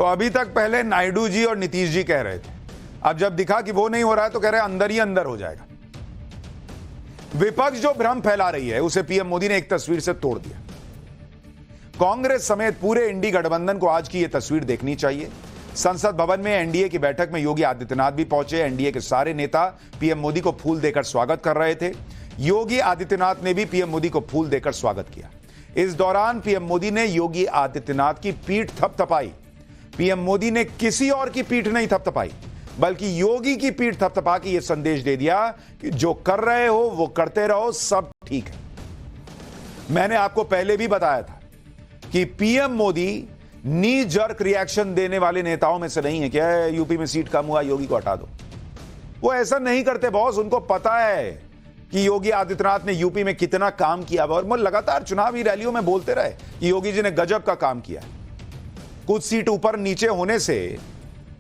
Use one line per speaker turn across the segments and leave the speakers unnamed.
तो अभी तक पहले नायडू जी और नीतीश जी कह रहे थे, अब जब दिखा कि वो नहीं हो रहा है तो कह रहे हैं अंदर ही अंदर हो जाएगा। विपक्ष जो भ्रम फैला रही है उसे पीएम मोदी ने एक तस्वीर से तोड़ दिया। कांग्रेस समेत पूरे इंडी गठबंधन को आज की यह तस्वीर देखनी चाहिए। संसद भवन में एनडीए की बैठक में योगी आदित्यनाथ भी पहुंचे। एनडीए के सारे नेता पीएम मोदी को फूल देकर स्वागत कर रहे थे। योगी आदित्यनाथ ने भी पीएम मोदी को फूल देकर स्वागत किया। इस दौरान पीएम मोदी ने योगी आदित्यनाथ की पीठ थपथपाई। पीएम मोदी ने किसी और की पीठ नहीं थपथपाई, बल्कि योगी की पीठ थपथपा के यह संदेश दे दिया कि जो कर रहे हो वो करते रहो, सब ठीक है। मैंने आपको पहले भी बताया था कि पीएम मोदी नी जर्क रिएक्शन देने वाले नेताओं में से नहीं है। क्या है, यूपी में सीट कम हुआ, योगी को हटा दो। वो ऐसा नहीं करते बॉस। उनको पता है कि योगी आदित्यनाथ ने यूपी में कितना काम किया और वो लगातार चुनावी रैलियों में बोलते रहे कि योगी जी ने गजब का काम किया। कुछ सीट ऊपर नीचे होने से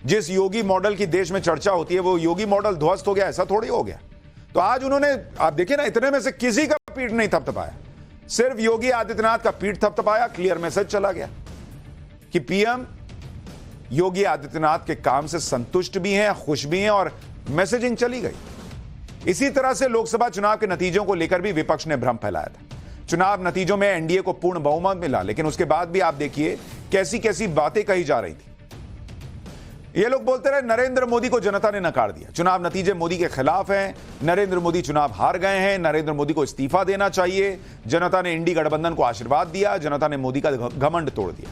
जिस योगी मॉडल की देश में चर्चा होती है वो योगी मॉडल ध्वस्त हो गया, ऐसा थोड़ी हो गया। तो आज उन्होंने, आप देखिए ना, इतने में से किसी का पीठ नहीं थपथपाया, सिर्फ योगी आदित्यनाथ का पीठ थपथपाया। क्लियर मैसेज चला गया कि पीएम योगी आदित्यनाथ के काम से संतुष्ट भी हैं, खुश भी हैं, और मैसेजिंग चली गई। इसी तरह से लोकसभा चुनाव के नतीजों को लेकर भी विपक्ष ने भ्रम फैलाया था। चुनाव नतीजों में एनडीए को पूर्ण बहुमत मिला, लेकिन उसके बाद भी आप देखिए कैसी कैसी बातें कही जा रही थी। ये लोग बोलते रहे नरेंद्र मोदी को जनता ने नकार दिया, चुनाव नतीजे मोदी के खिलाफ हैं, नरेंद्र मोदी चुनाव हार गए हैं, नरेंद्र मोदी को इस्तीफा देना चाहिए, जनता ने इंडी गठबंधन को आशीर्वाद दिया, जनता ने मोदी का घमंड तोड़ दिया।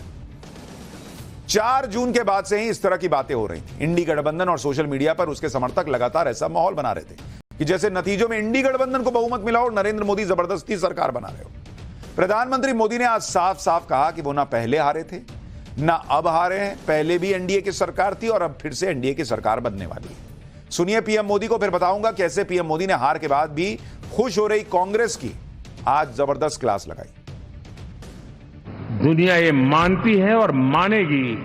4 जून के बाद से ही इस तरह की बातें हो रही थी। इंडी गठबंधन और सोशल मीडिया पर उसके समर्थक लगातार ऐसा माहौल बना रहे थे कि जैसे नतीजों में इंडी गठबंधन को बहुमत मिला और नरेंद्र मोदी जबरदस्ती सरकार बना रहे हो। प्रधानमंत्री मोदी ने आज साफ साफ कहा कि वो ना पहले हारे थे ना अब हारे हैं। पहले भी एनडीए की सरकार थी और अब फिर से एनडीए की सरकार बनने वाली है। सुनिए पीएम मोदी को, फिर बताऊंगा कैसे पीएम मोदी ने हार के बाद भी खुश हो रही कांग्रेस की आज जबरदस्त क्लास लगाई।
दुनिया ये मानती है और मानेगी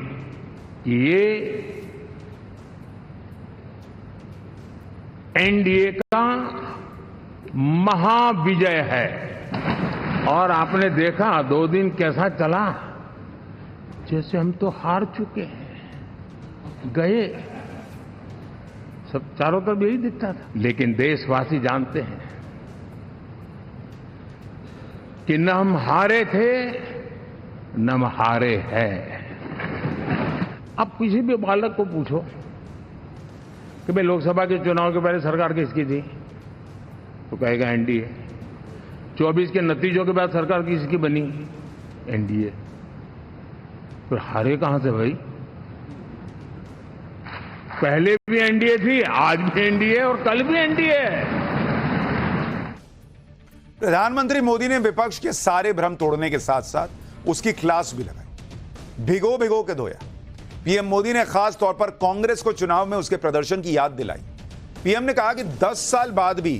कि ये एनडीए का महाविजय है। और आपने देखा 2 दिन कैसा चला, जैसे हम तो हार चुके हैं, गए, सब चारों तरफ यही दिखता था। लेकिन देशवासी जानते हैं कि न हम हारे थे न हम हारे हैं। अब किसी भी बालक को पूछो कि भाई लोकसभा के चुनाव के पहले सरकार किसकी थी, तो कहेगा एनडीए। 24 के नतीजों के बाद सरकार किसकी बनी, एनडीए। फिर हारे कहां से भाई? पहले भी एनडीए थी, आज भी एनडीए और कल भी एनडीए है।
प्रधानमंत्री मोदी ने विपक्ष के सारे भ्रम तोड़ने के साथ साथ उसकी क्लास भी लगाई, भिगो भिगो के धोया। पीएम मोदी ने खास तौर पर कांग्रेस को चुनाव में उसके प्रदर्शन की याद दिलाई। पीएम ने कहा कि 10 साल बाद भी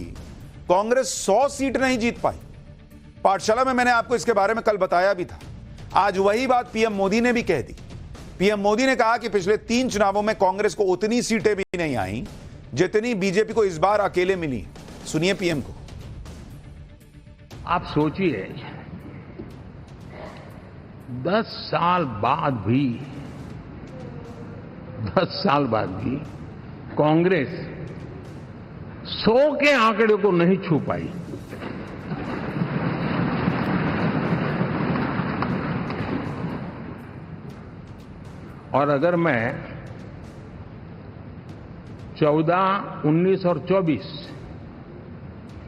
कांग्रेस 100 सीट नहीं जीत पाई। पाठशाला में मैंने आपको इसके बारे में कल बताया भी था। आज वही बात पीएम मोदी ने भी कह दी। पीएम मोदी ने कहा कि पिछले 3 चुनावों में कांग्रेस को उतनी सीटें भी नहीं आई जितनी बीजेपी को इस बार अकेले मिली। सुनिए पीएम को।
आप सोचिए 10 साल बाद भी कांग्रेस 100 के आंकड़े को नहीं छू पाई। और अगर मैं 14, 19 और 24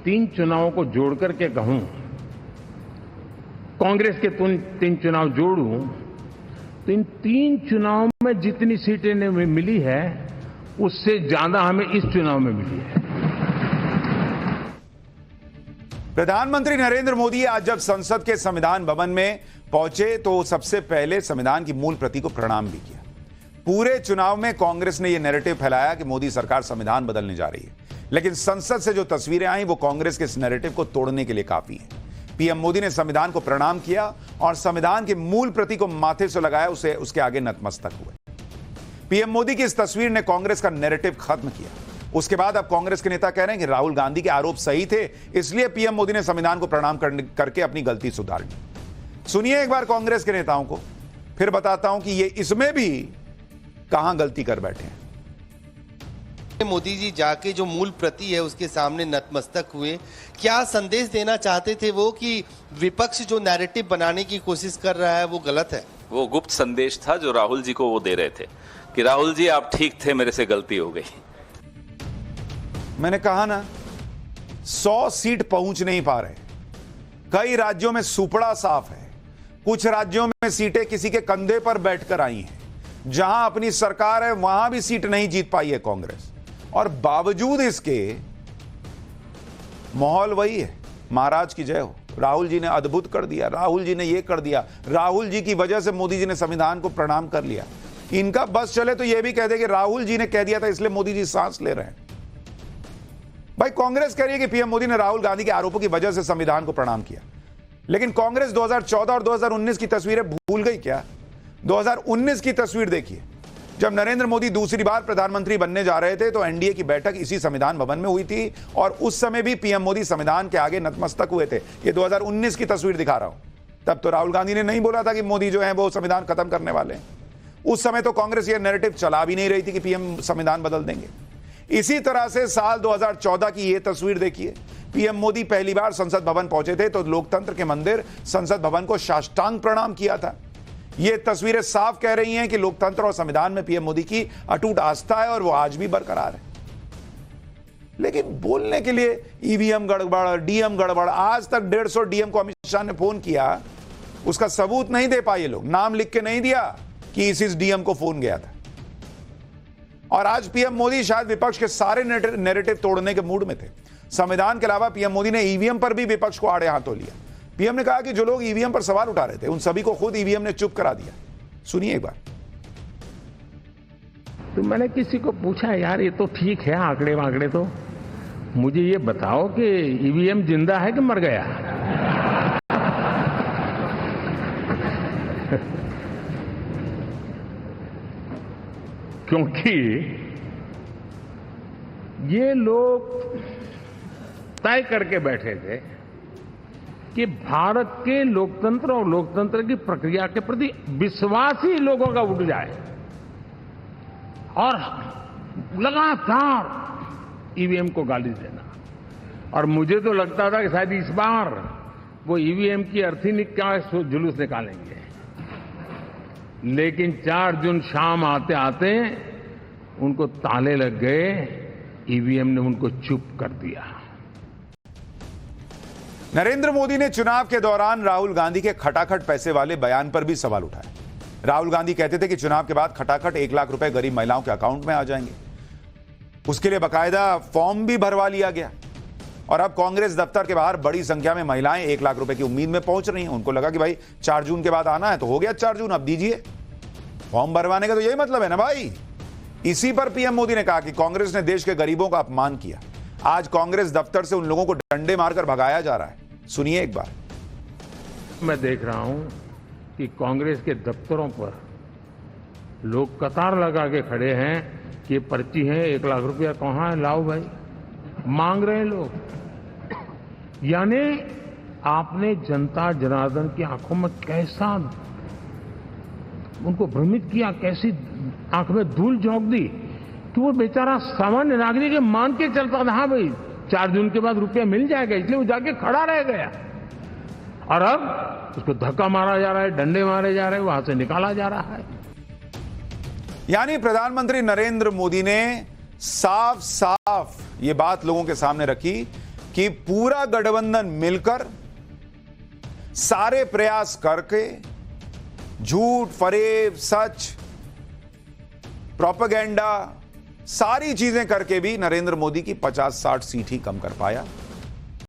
3 चुनावों को जोड़ करके कहूं, कांग्रेस के 3 चुनाव जोड़ूं, तो इन 3 चुनावों में जितनी सीटें मिली है उससे ज्यादा हमें इस चुनाव में मिली है।
प्रधानमंत्री नरेंद्र मोदी आज जब संसद के संविधान भवन में पहुंचे तो सबसे पहले संविधान की मूल प्रति को प्रणाम भी किया। पूरे चुनाव में कांग्रेस ने यह नैरेटिव फैलाया कि मोदी सरकार संविधान बदलने जा रही है, लेकिन संसद से जो तस्वीरें आई वो कांग्रेस के इस नैरेटिव को तोड़ने के लिए काफी है। पीएम मोदी ने संविधान को प्रणाम किया और संविधान की मूल प्रति को माथे से लगाया, उसे उसके आगे नतमस्तक हुए। पीएम मोदी की इस तस्वीर ने कांग्रेस का नैरेटिव खत्म किया। उसके बाद अब कांग्रेस के नेता कह रहे हैं कि राहुल गांधी के आरोप सही थे, इसलिए पीएम मोदी ने संविधान को प्रणाम करके अपनी गलती सुधार ली। सुनिए एक बार कांग्रेस के नेताओं को, फिर बताता हूं कि ये इसमें भी कहां गलती कर बैठे हैं।
मोदी जी जाके जो मूल प्रति है उसके सामने नतमस्तक हुए, क्या संदेश देना चाहते थे वो कि विपक्ष जो नैरेटिव बनाने की कोशिश कर रहा है वो गलत है?
वो गुप्त संदेश था जो राहुल जी को वो दे रहे थे कि राहुल जी आप ठीक थे, मेरे से गलती हो गई।
मैंने कहा ना, 100 सीट पहुंच नहीं पा रहे। कई राज्यों में सुपड़ा साफ है, कुछ राज्यों में सीटें किसी के कंधे पर बैठकर आई हैं। जहां अपनी सरकार है वहां भी सीट नहीं जीत पाई है कांग्रेस, और बावजूद इसके माहौल वही है, महाराज की जय हो। राहुल जी ने अद्भुत कर दिया, राहुल जी ने यह कर दिया, राहुल जी की वजह से मोदी जी ने संविधान को प्रणाम कर लिया। इनका बस चले तो यह भी कह दे कि राहुल जी ने कह दिया था इसलिए मोदी जी सांस ले रहे हैं। भाई कांग्रेस कह रही है कि पीएम मोदी ने राहुल गांधी के आरोपों की वजह से संविधान को प्रणाम किया, लेकिन कांग्रेस 2014 और 2019 की तस्वीरें भूल गई क्या? 2019 की तस्वीर देखिए, जब नरेंद्र मोदी दूसरी बार प्रधानमंत्री बनने जा रहे थे तो एनडीए की बैठक इसी संविधान भवन में हुई थी, और उस समय भी पीएम मोदी संविधान के आगे नतमस्तक हुए थे। ये 2019 की तस्वीर दिखा रहा हूं। तब तो राहुल गांधी ने नहीं बोला था कि मोदी जो है वो संविधान खत्म करने वाले हैं। उस समय तो कांग्रेस ये नैरेटिव चला भी नहीं रही थी कि पीएम संविधान बदल देंगे। इसी तरह से साल 2014 की यह तस्वीर देखिए, पीएम मोदी पहली बार संसद भवन पहुंचे थे तो लोकतंत्र के मंदिर संसद भवन को साष्टांग प्रणाम किया था। ये तस्वीरें साफ कह रही हैं कि लोकतंत्र और संविधान में पीएम मोदी की अटूट आस्था है और वो आज भी बरकरार है। लेकिन बोलने के लिए ईवीएम गड़बड़, डीएम गड़बड़, आज तक 150 डीएम को अमित शाह ने फोन किया, उसका सबूत नहीं दे पाए लोग, नाम लिख के नहीं दिया कि इस डीएम को फोन गया था। और आज पीएम मोदी शायद विपक्ष के सारे नैरेटिव तोड़ने के मूड में थे। संविधान के अलावा पीएम मोदी ने ईवीएम पर भी विपक्ष को आड़े हाथों लिया। पीएम ने कहा कि जो लोग ईवीएम पर सवाल उठा रहे थे उन सभी को खुद ईवीएम ने चुप करा दिया। सुनिए एक बार।
तो मैंने किसी को पूछा, यार ये तो ठीक है आंकड़े वांकड़े, तो मुझे ये बताओ कि ईवीएम जिंदा है कि मर गया? क्योंकि ये लोग तय करके बैठे थे कि भारत के लोकतंत्र और लोकतंत्र की प्रक्रिया के प्रति विश्वास ही लोगों का उठ जाए, और लगातार ईवीएम को गाली देना। और मुझे तो लगता था कि शायद इस बार वो ईवीएम की अर्थी का जुलूस निकालेंगे, लेकिन 4 जून शाम आते आते उनको ताले लग गए, ईवीएम ने उनको चुप कर दिया।
नरेंद्र मोदी ने चुनाव के दौरान राहुल गांधी के खटाखट पैसे वाले बयान पर भी सवाल उठाए। राहुल गांधी कहते थे कि चुनाव के बाद खटाखट 1 लाख रुपए गरीब महिलाओं के अकाउंट में आ जाएंगे। उसके लिए बाकायदा फॉर्म भी भरवा लिया गया, और अब कांग्रेस दफ्तर के बाहर बड़ी संख्या में महिलाएं 1 लाख रुपए की उम्मीद में पहुंच रही हैं। उनको लगा कि भाई 4 जून के बाद आना है तो हो गया 4 जून, अब दीजिए फॉर्म भरवाने का, तो यही मतलब है ना भाई। इसी पर पीएम मोदी ने कहा कि कांग्रेस ने देश के गरीबों का अपमान किया। आज कांग्रेस दफ्तर से उन लोगों को डंडे मारकर भगाया जा रहा है। सुनिए एक बार।
मैं देख रहा हूं कि कांग्रेस के दफ्तरों पर लोग कतार लगा के खड़े हैं कि ये पर्ची है, 1 लाख रुपया कहां है, लाओ भाई, मांग रहे हैं लोग। यानी आपने जनता जनार्दन की आंखों में कैसा उनको भ्रमित किया, कैसी आंख में धूल झोंक दी कि वो बेचारा सामान्य नागरिक मान के चलता था, हाँ भाई 4 जून के बाद रुपया मिल जाएगा, इसलिए वो जाके खड़ा रह गया। और अब उसको धक्का मारा जा रहा है, डंडे मारे जा रहे हैं, वहां से निकाला जा रहा है।
यानी प्रधानमंत्री नरेंद्र मोदी ने साफ साफ ये बात लोगों के सामने रखी कि पूरा गठबंधन मिलकर सारे प्रयास करके झूठ, फरेब, सच, प्रोपेगेंडा, सारी चीजें करके भी नरेंद्र मोदी की 50-60 सीट ही कम कर पाया।